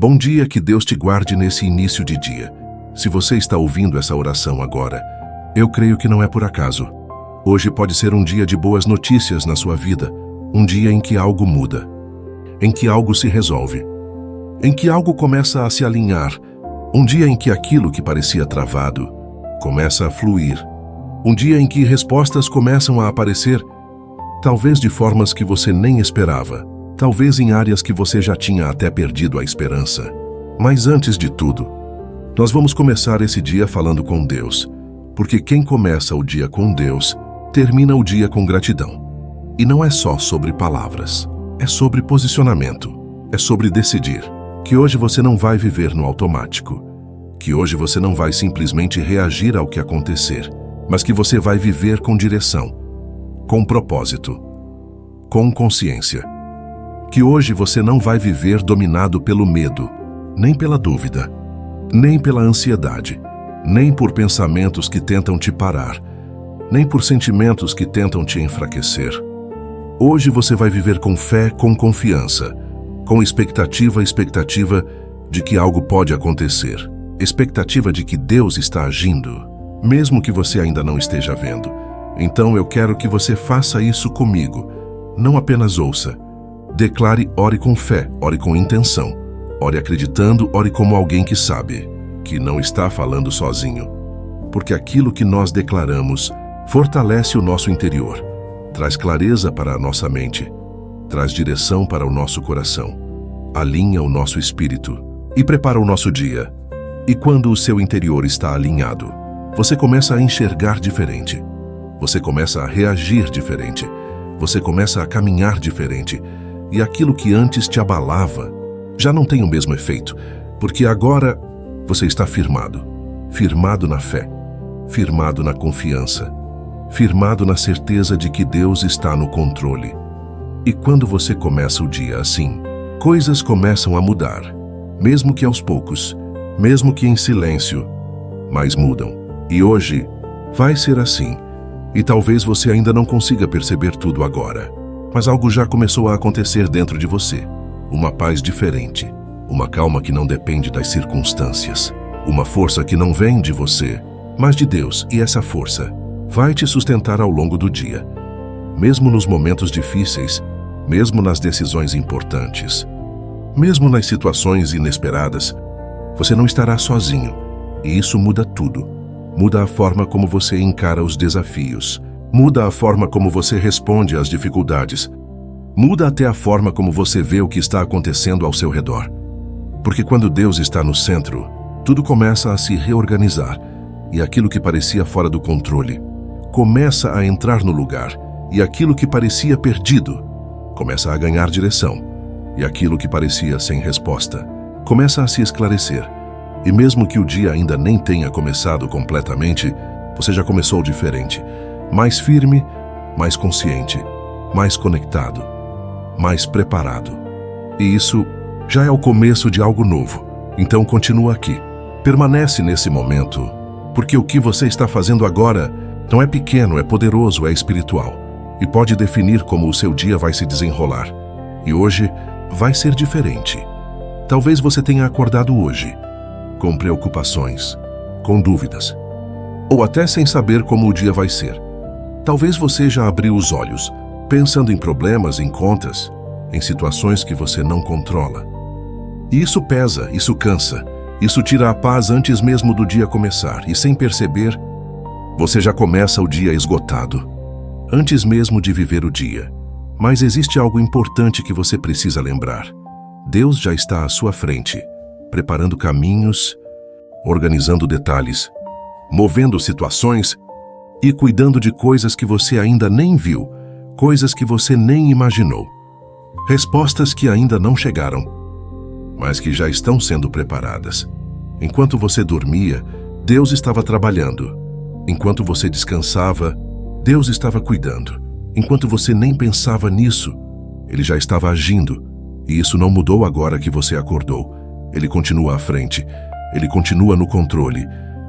Bom dia, que Deus te guarde nesse início de dia. Se você está ouvindo essa oração agora, eu creio que não é por acaso. Hoje pode ser um dia de boas notícias na sua vida, um dia em que algo muda, em que algo se resolve, em que algo começa a se alinhar, um dia em que aquilo que parecia travado começa a fluir, um dia em que respostas começam a aparecer, talvez de formas que você nem esperava, talvez em áreas que você já tinha até perdido a esperança. Mas antes de tudo, nós vamos começar esse dia falando com Deus, porque quem começa o dia com Deus, termina o dia com gratidão. E não é só sobre palavras, é sobre posicionamento, é sobre decidir que hoje você não vai viver no automático, que hoje você não vai simplesmente reagir ao que acontecer, mas que você vai viver com direção, com propósito, com consciência. Que hoje você não vai viver dominado pelo medo, nem pela dúvida, nem pela ansiedade, nem por pensamentos que tentam te parar, nem por sentimentos que tentam te enfraquecer. Hoje você vai viver com fé, com confiança, com expectativa de que algo pode acontecer, expectativa de que Deus está agindo, mesmo que você ainda não esteja vendo. Então eu quero que você faça isso comigo, não apenas ouça. Declare, ore com fé, ore com intenção, ore acreditando, ore como alguém que sabe, que não está falando sozinho. Porque aquilo que nós declaramos fortalece o nosso interior, traz clareza para a nossa mente, traz direção para o nosso coração, alinha o nosso espírito e prepara o nosso dia. E quando o seu interior está alinhado, você começa a enxergar diferente, você começa a reagir diferente, você começa a caminhar diferente, e aquilo que antes te abalava já não tem o mesmo efeito, porque agora você está firmado, firmado na fé, firmado na confiança, firmado na certeza de que Deus está no controle. E quando você começa o dia assim, coisas começam a mudar, mesmo que aos poucos, mesmo que em silêncio, mas mudam. E hoje vai ser assim, e talvez você ainda não consiga perceber tudo agora, mas algo já começou a acontecer dentro de você. Uma paz diferente, uma calma que não depende das circunstâncias, uma força que não vem de você, mas de Deus, e essa força vai te sustentar ao longo do dia, mesmo nos momentos difíceis, mesmo nas decisões importantes, mesmo nas situações inesperadas. Você não estará sozinho, e isso muda tudo. Muda a forma como você encara os desafios, muda a forma como você responde às dificuldades, muda até a forma como você vê o que está acontecendo ao seu redor. Porque quando Deus está no centro, tudo começa a se reorganizar, e aquilo que parecia fora do controle começa a entrar no lugar, e aquilo que parecia perdido começa a ganhar direção, e aquilo que parecia sem resposta começa a se esclarecer. E mesmo que o dia ainda nem tenha começado completamente, você já começou diferente, mais firme, mais consciente, mais conectado, mais preparado. E isso já é o começo de algo novo. Então continua aqui, permanece nesse momento, porque o que você está fazendo agora não é pequeno, é poderoso, é espiritual, e pode definir como o seu dia vai se desenrolar. E hoje vai ser diferente. Talvez você tenha acordado hoje com preocupações, com dúvidas, ou até sem saber como o dia vai ser. Talvez você já abriu os olhos, pensando em problemas, em contas, em situações que você não controla. E isso pesa, isso cansa, isso tira a paz antes mesmo do dia começar, e sem perceber, você já começa o dia esgotado, antes mesmo de viver o dia. Mas existe algo importante que você precisa lembrar. Deus já está à sua frente, preparando caminhos, organizando detalhes, movendo situações e cuidando de coisas que você ainda nem viu, coisas que você nem imaginou. Respostas que ainda não chegaram, mas que já estão sendo preparadas. Enquanto você dormia, Deus estava trabalhando. Enquanto você descansava, Deus estava cuidando. Enquanto você nem pensava nisso, Ele já estava agindo. E isso não mudou agora que você acordou. Ele continua à frente, Ele continua no controle,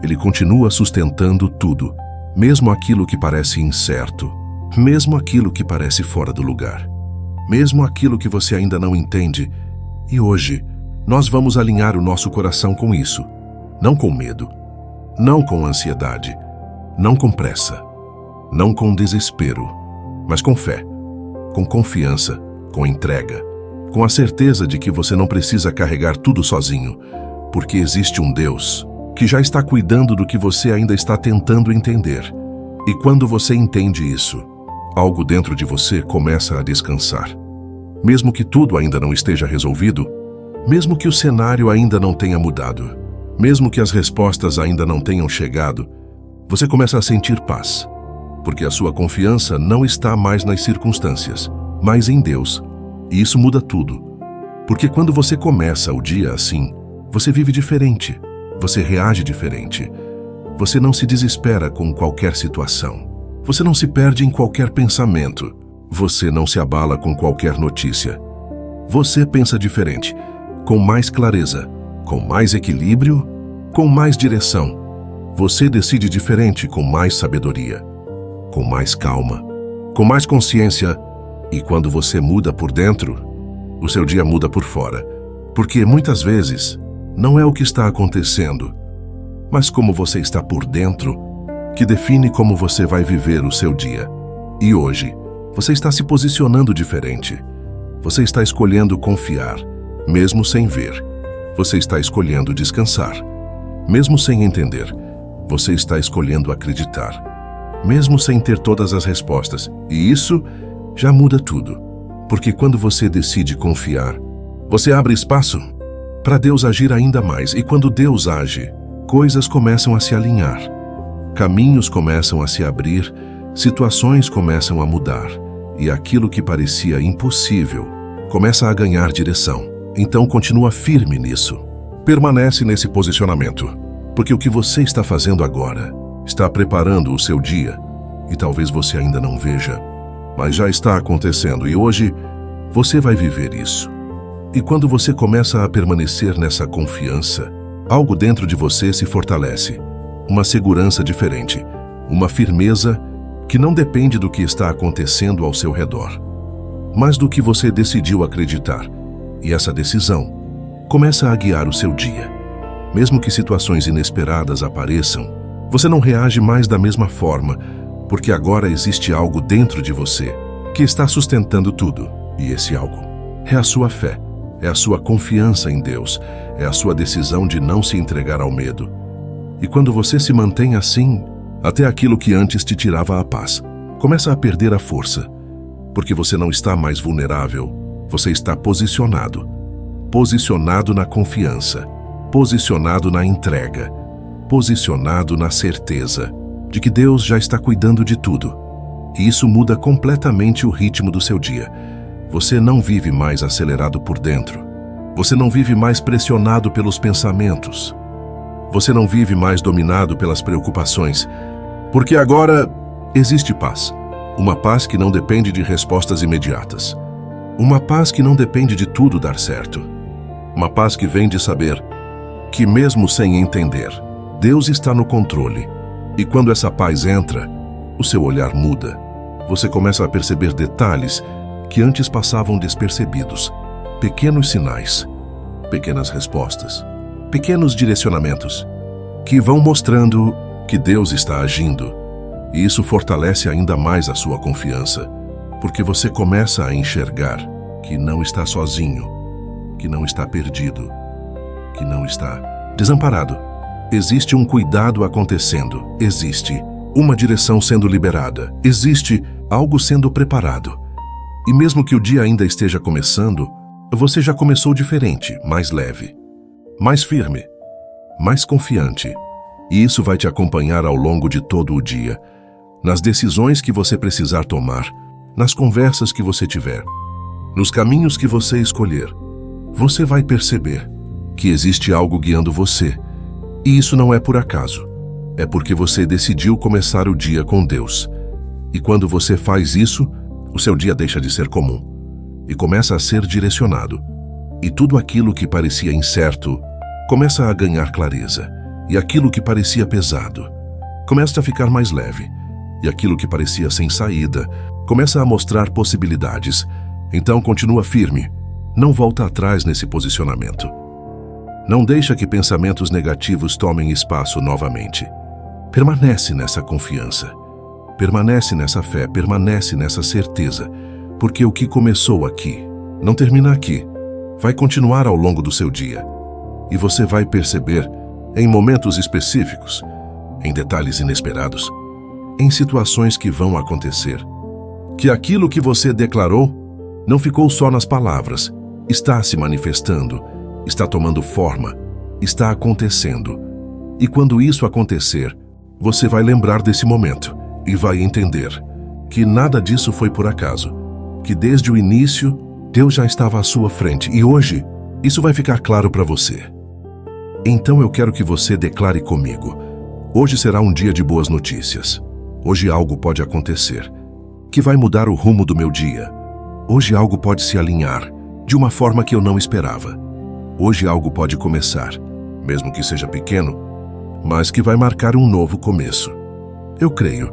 Ele continua sustentando tudo, mesmo aquilo que parece incerto, mesmo aquilo que parece fora do lugar, mesmo aquilo que você ainda não entende. E hoje, nós vamos alinhar o nosso coração com isso. Não com medo, não com ansiedade, não com pressa, não com desespero, mas com fé, com confiança, com entrega, com a certeza de que você não precisa carregar tudo sozinho, porque existe um Deus que já está cuidando do que você ainda está tentando entender. E quando você entende isso, algo dentro de você começa a descansar. Mesmo que tudo ainda não esteja resolvido, mesmo que o cenário ainda não tenha mudado, mesmo que as respostas ainda não tenham chegado, você começa a sentir paz, porque a sua confiança não está mais nas circunstâncias, mas em Deus. E isso muda tudo, porque quando você começa o dia assim, você vive diferente, você reage diferente, você não se desespera com qualquer situação, você não se perde em qualquer pensamento, você não se abala com qualquer notícia. Você pensa diferente, com mais clareza, com mais equilíbrio, com mais direção. Você decide diferente com mais sabedoria, com mais calma, com mais consciência. E quando você muda por dentro, o seu dia muda por fora. Porque muitas vezes não é o que está acontecendo, mas como você está por dentro, que define como você vai viver o seu dia. E hoje, você está se posicionando diferente. Você está escolhendo confiar, mesmo sem ver. Você está escolhendo descansar, mesmo sem entender. Você está escolhendo acreditar, mesmo sem ter todas as respostas. E isso já muda tudo. Porque quando você decide confiar, você abre espaço para Deus agir ainda mais. E quando Deus age, coisas começam a se alinhar. Caminhos começam a se abrir, situações começam a mudar. E aquilo que parecia impossível começa a ganhar direção. Então continua firme nisso. Permanece nesse posicionamento, porque o que você está fazendo agora está preparando o seu dia. E talvez você ainda não veja, mas já está acontecendo e hoje você vai viver isso. E quando você começa a permanecer nessa confiança, algo dentro de você se fortalece. Uma segurança diferente, uma firmeza que não depende do que está acontecendo ao seu redor, mas do que você decidiu acreditar. E essa decisão começa a guiar o seu dia. Mesmo que situações inesperadas apareçam, você não reage mais da mesma forma, porque agora existe algo dentro de você que está sustentando tudo. E esse algo é a sua fé, é a sua confiança em Deus, é a sua decisão de não se entregar ao medo. E quando você se mantém assim, até aquilo que antes te tirava a paz começa a perder a força, porque você não está mais vulnerável, você está posicionado. Posicionado na confiança, posicionado na entrega, posicionado na certeza de que Deus já está cuidando de tudo. E isso muda completamente o ritmo do seu dia. Você não vive mais acelerado por dentro. Você não vive mais pressionado pelos pensamentos. Você não vive mais dominado pelas preocupações, porque agora existe paz. Uma paz que não depende de respostas imediatas. Uma paz que não depende de tudo dar certo. Uma paz que vem de saber que, mesmo sem entender, Deus está no controle. E quando essa paz entra, o seu olhar muda. Você começa a perceber detalhes que antes passavam despercebidos. Pequenos sinais, pequenas respostas, pequenos direcionamentos que vão mostrando que Deus está agindo. E isso fortalece ainda mais a sua confiança, porque você começa a enxergar que não está sozinho, que não está perdido, que não está desamparado. Existe um cuidado acontecendo, existe uma direção sendo liberada, existe algo sendo preparado. E mesmo que o dia ainda esteja começando, você já começou diferente, mais leve, mais firme, mais confiante. E isso vai te acompanhar ao longo de todo o dia, nas decisões que você precisar tomar, nas conversas que você tiver, nos caminhos que você escolher. Você vai perceber que existe algo guiando você. E isso não é por acaso. É porque você decidiu começar o dia com Deus. E quando você faz isso, o seu dia deixa de ser comum e começa a ser direcionado. E tudo aquilo que parecia incerto começa a ganhar clareza. E aquilo que parecia pesado começa a ficar mais leve. E aquilo que parecia sem saída começa a mostrar possibilidades. Então continua firme. Não volta atrás nesse posicionamento. Não deixa que pensamentos negativos tomem espaço novamente. Permanece nessa confiança. Permanece nessa fé, permanece nessa certeza, porque o que começou aqui não termina aqui. Vai continuar ao longo do seu dia. E você vai perceber, em momentos específicos, em detalhes inesperados, em situações que vão acontecer, que aquilo que você declarou não ficou só nas palavras, está se manifestando, está tomando forma, está acontecendo. E quando isso acontecer, você vai lembrar desse momento e vai entender que nada disso foi por acaso, que desde o início Deus já estava à sua frente e hoje isso vai ficar claro para você. Então eu quero que você declare comigo: hoje será um dia de boas notícias. Hoje algo pode acontecer que vai mudar o rumo do meu dia. Hoje algo pode se alinhar de uma forma que eu não esperava. Hoje algo pode começar, mesmo que seja pequeno, mas que vai marcar um novo começo. Eu creio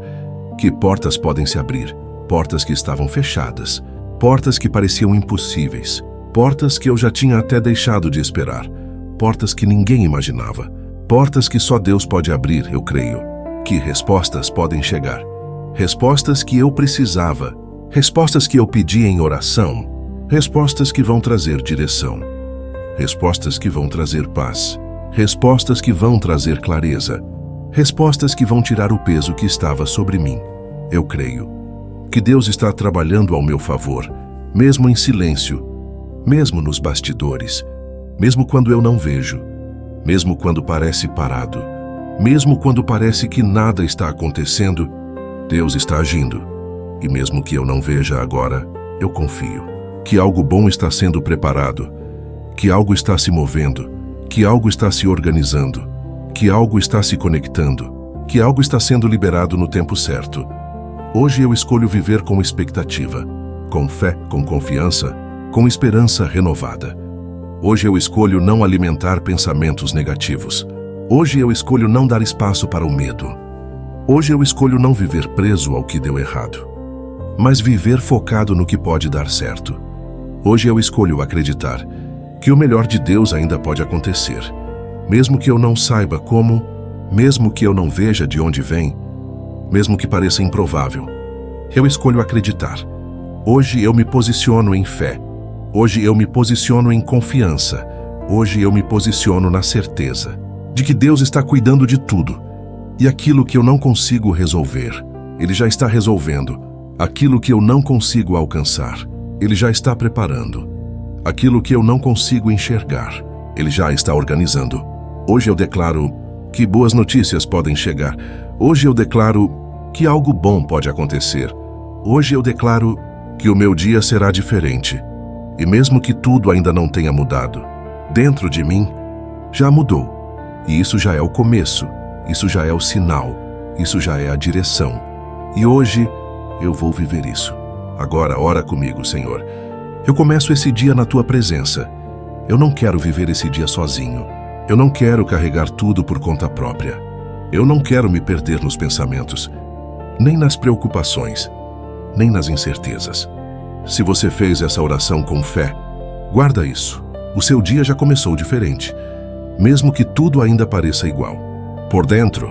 que portas podem se abrir, portas que estavam fechadas, portas que pareciam impossíveis, portas que eu já tinha até deixado de esperar, portas que ninguém imaginava, portas que só Deus pode abrir. Eu creio que respostas podem chegar, respostas que eu precisava, respostas que eu pedi em oração, respostas que vão trazer direção, respostas que vão trazer paz, respostas que vão trazer clareza, respostas que vão tirar o peso que estava sobre mim. Eu creio que Deus está trabalhando ao meu favor, mesmo em silêncio, mesmo nos bastidores, mesmo quando eu não vejo, mesmo quando parece parado, mesmo quando parece que nada está acontecendo, Deus está agindo. E mesmo que eu não veja agora, eu confio que algo bom está sendo preparado, que algo está se movendo, que algo está se organizando, que algo está se conectando, que algo está sendo liberado no tempo certo. Hoje eu escolho viver com expectativa, com fé, com confiança, com esperança renovada. Hoje eu escolho não alimentar pensamentos negativos. Hoje eu escolho não dar espaço para o medo. Hoje eu escolho não viver preso ao que deu errado, mas viver focado no que pode dar certo. Hoje eu escolho acreditar que o melhor de Deus ainda pode acontecer, mesmo que eu não saiba como, mesmo que eu não veja de onde vem, mesmo que pareça improvável. Eu escolho acreditar. Hoje eu me posiciono em fé. Hoje eu me posiciono em confiança. Hoje eu me posiciono na certeza de que Deus está cuidando de tudo. E aquilo que eu não consigo resolver, Ele já está resolvendo. Aquilo que eu não consigo alcançar, Ele já está preparando. Aquilo que eu não consigo enxergar, Ele já está organizando. Hoje eu declaro que boas notícias podem chegar. Hoje eu declaro que algo bom pode acontecer. Hoje eu declaro que o meu dia será diferente. E mesmo que tudo ainda não tenha mudado, dentro de mim já mudou. E isso já é o começo, isso já é o sinal, isso já é a direção. E hoje eu vou viver isso. Agora ora comigo, Senhor. Eu começo esse dia na Tua presença. Eu não quero viver esse dia sozinho. Eu não quero carregar tudo por conta própria. Eu não quero me perder nos pensamentos, nem nas preocupações, nem nas incertezas. Se você fez essa oração com fé, guarda isso. O seu dia já começou diferente, mesmo que tudo ainda pareça igual. Por dentro,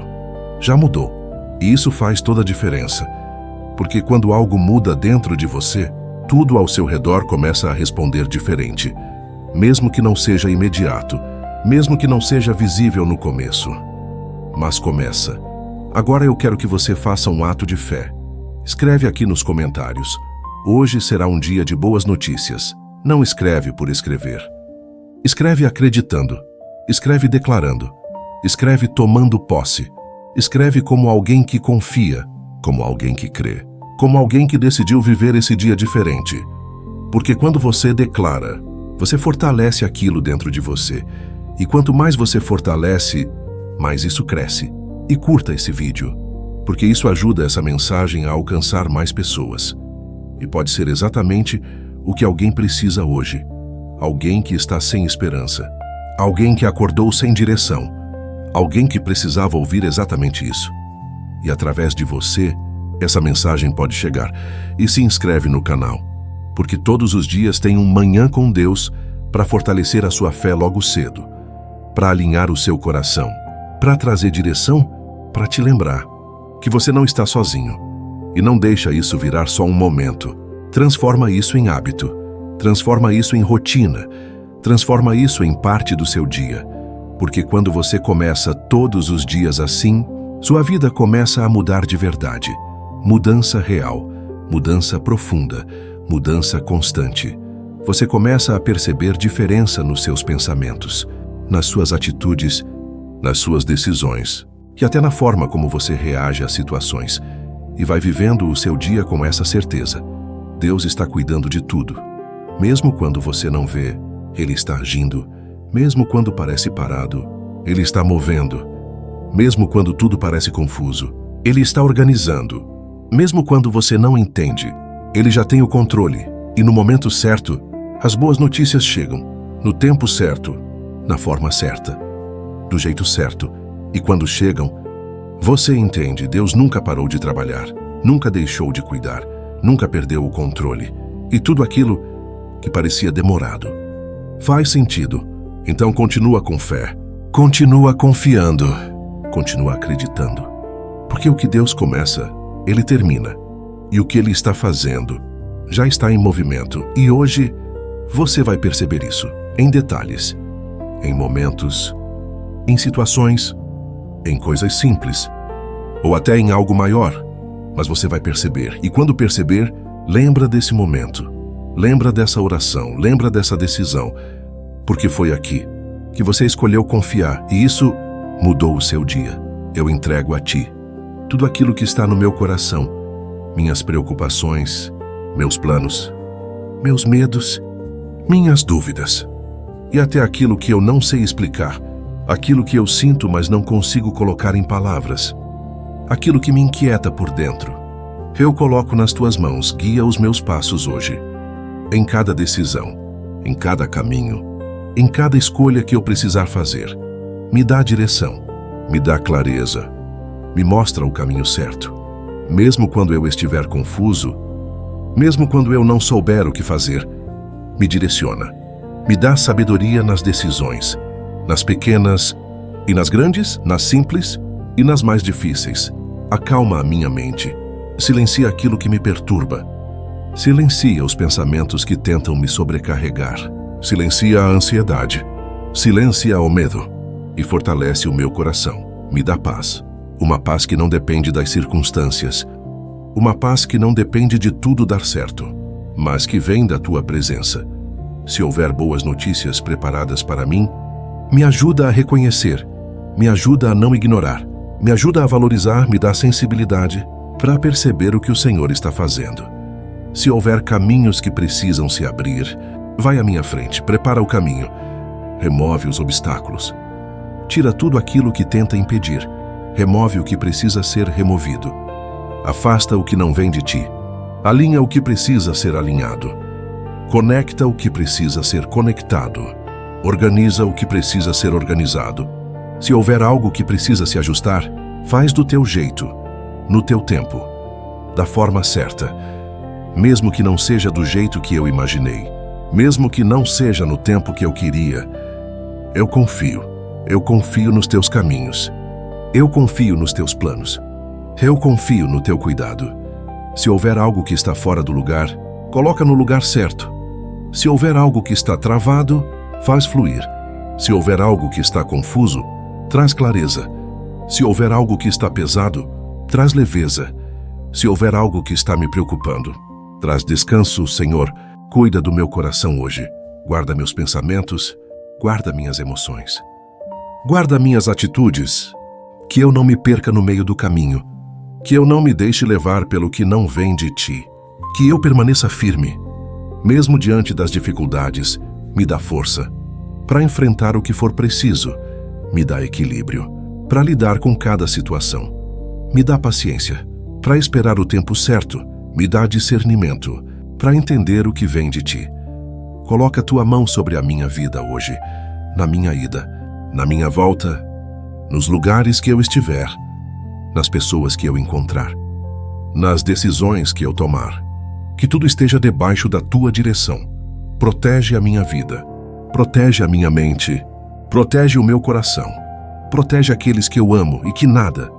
já mudou. E isso faz toda a diferença, porque quando algo muda dentro de você, tudo ao seu redor começa a responder diferente, mesmo que não seja imediato, mesmo que não seja visível no começo. Mas começa. Agora eu quero que você faça um ato de fé. Escreve aqui nos comentários: hoje será um dia de boas notícias. Não escreve por escrever. Escreve acreditando. Escreve declarando. Escreve tomando posse. Escreve como alguém que confia, como alguém que crê, como alguém que decidiu viver esse dia diferente. Porque quando você declara, você fortalece aquilo dentro de você. E quanto mais você fortalece, mais isso cresce. E curta esse vídeo, porque isso ajuda essa mensagem a alcançar mais pessoas. E pode ser exatamente o que alguém precisa hoje. Alguém que está sem esperança. Alguém que acordou sem direção. Alguém que precisava ouvir exatamente isso. E através de você, essa mensagem pode chegar. E se inscreve no canal, porque todos os dias tem um Manhã com Deus para fortalecer a sua fé logo cedo. para alinhar o seu coração, para trazer direção, para te lembrar que você não está sozinho. E não deixa isso virar só um momento. Transforma isso em hábito. Transforma isso em rotina. Transforma isso em parte do seu dia. Porque quando você começa todos os dias assim, sua vida começa a mudar de verdade. Mudança real, mudança profunda, mudança constante. Você começa a perceber diferença nos seus pensamentos, nas suas atitudes, nas suas decisões e até na forma como você reage às situações. E vai vivendo o seu dia com essa certeza. Deus está cuidando de tudo. Mesmo quando você não vê, Ele está agindo. Mesmo quando parece parado, Ele está movendo. Mesmo quando tudo parece confuso, Ele está organizando. Mesmo quando você não entende, Ele já tem o controle. E no momento certo, as boas notícias chegam. No tempo certo, na forma certa, do jeito certo. E quando chegam, você entende, Deus nunca parou de trabalhar, nunca deixou de cuidar, nunca perdeu o controle. E tudo aquilo que parecia demorado faz sentido. Então continua com fé, continua confiando, continua acreditando. Porque o que Deus começa, Ele termina. E o que Ele está fazendo já está em movimento. E hoje você vai perceber isso em detalhes, em momentos, em situações, em coisas simples, ou até em algo maior, mas você vai perceber. E quando perceber, lembra desse momento, lembra dessa oração, lembra dessa decisão, porque foi aqui que você escolheu confiar e isso mudou o seu dia. Eu entrego a Ti tudo aquilo que está no meu coração, minhas preocupações, meus planos, meus medos, minhas dúvidas e até aquilo que eu não sei explicar. Aquilo que eu sinto, mas não consigo colocar em palavras. Aquilo que me inquieta por dentro. Eu coloco nas Tuas mãos, guia os meus passos hoje. Em cada decisão, em cada caminho, em cada escolha que eu precisar fazer. Me dá direção, me dá clareza, me mostra o caminho certo. Mesmo quando eu estiver confuso, mesmo quando eu não souber o que fazer, me direciona. Me dá sabedoria nas decisões. Nas pequenas e nas grandes, nas simples e nas mais difíceis. Acalma a minha mente. Silencia aquilo que me perturba. Silencia os pensamentos que tentam me sobrecarregar. Silencia a ansiedade. Silencia o medo. E fortalece o meu coração. Me dá paz. Uma paz que não depende das circunstâncias. Uma paz que não depende de tudo dar certo, mas que vem da Tua presença. Se houver boas notícias preparadas para mim, me ajuda a reconhecer, me ajuda a não ignorar, me ajuda a valorizar, me dá sensibilidade para perceber o que o Senhor está fazendo. Se houver caminhos que precisam se abrir, vai à minha frente, prepara o caminho, remove os obstáculos, tira tudo aquilo que tenta impedir, remove o que precisa ser removido, afasta o que não vem de Ti, alinha o que precisa ser alinhado, conecta o que precisa ser conectado. Organiza o que precisa ser organizado. Se houver algo que precisa se ajustar, faz do teu jeito, no teu tempo, da forma certa. Mesmo que não seja do jeito que eu imaginei, mesmo que não seja no tempo que eu queria, eu confio nos Teus caminhos. Eu confio nos Teus planos. Eu confio no Teu cuidado. Se houver algo que está fora do lugar, coloca no lugar certo. Se houver algo que está travado, faz fluir. Se houver algo que está confuso, traz clareza. Se houver algo que está pesado, traz leveza. Se houver algo que está me preocupando, traz descanso, Senhor. Cuida do meu coração hoje. Guarda meus pensamentos, guarda minhas emoções. Guarda minhas atitudes, que eu não me perca no meio do caminho, que eu não me deixe levar pelo que não vem de Ti, que eu permaneça firme, mesmo diante das dificuldades. Me dá força para enfrentar o que for preciso. Me dá equilíbrio para lidar com cada situação. Me dá paciência para esperar o tempo certo. Me dá discernimento para entender o que vem de Ti. Coloca Tua mão sobre a minha vida hoje, na minha ida, na minha volta, nos lugares que eu estiver, nas pessoas que eu encontrar, nas decisões que eu tomar. Que tudo esteja debaixo da Tua direção. Protege a minha vida, protege a minha mente, Protege o meu coração. Protege aqueles que eu amo e que nada,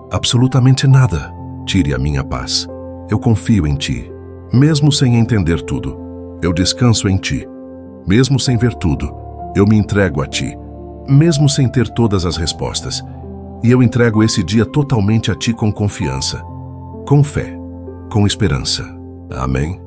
absolutamente nada, tire a minha paz. Eu confio em Ti. Mesmo sem entender tudo, eu descanso em Ti. Mesmo sem ver tudo, eu me entrego a Ti. Mesmo sem ter todas as respostas, e eu entrego esse dia totalmente a Ti com confiança, com fé, com esperança. Amém?